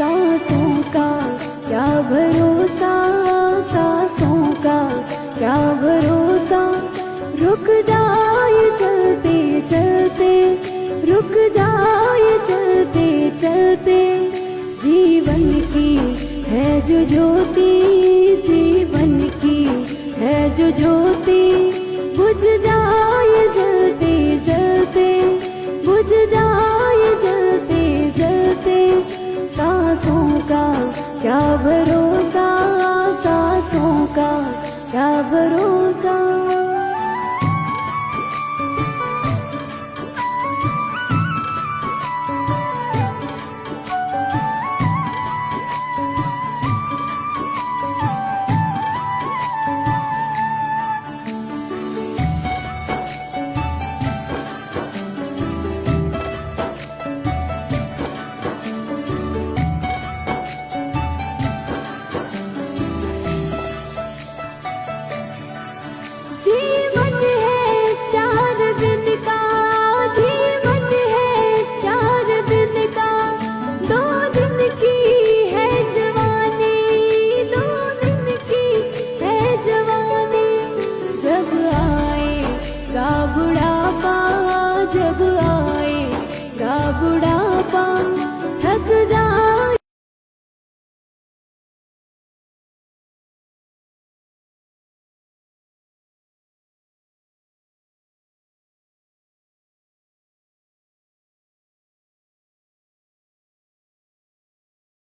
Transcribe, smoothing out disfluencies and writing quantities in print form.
सांसों का क्या भरोसा, सांसों का क्या भरोसा, रुक जाए चलते चलते, रुक जाए चलते चलते। जीवन की है जो ज्योति, जीवन की है जो ज्योति, बुझ जाए जलते जलते, बुझ जाए जलते जलते। सांसों का क्या भरोसा, सांसों का क्या भरोसा। जीवन है 4 दिन का, जीवन है 4 दिन का, 2 दिन की है जवानी, 2 दिन की है जवानी। जब आएगा बुढ़ापा, जब